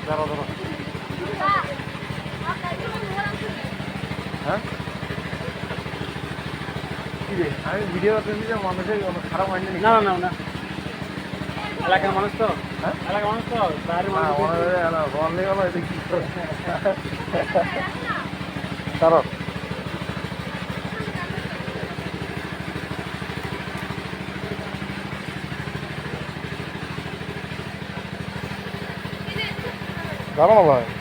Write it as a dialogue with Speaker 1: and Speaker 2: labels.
Speaker 1: ধরো ধরো হ্যাঁ কি রে আমি ভিডিও করতে মানুষের খারাপ মাইন্ড
Speaker 2: না না না এলাকার মানুষ তো হ্যাঁ এলাকার মানুষ তো বাইরের মানুষ
Speaker 1: বললে গেল এটা কি ধরো ধরো না ভাই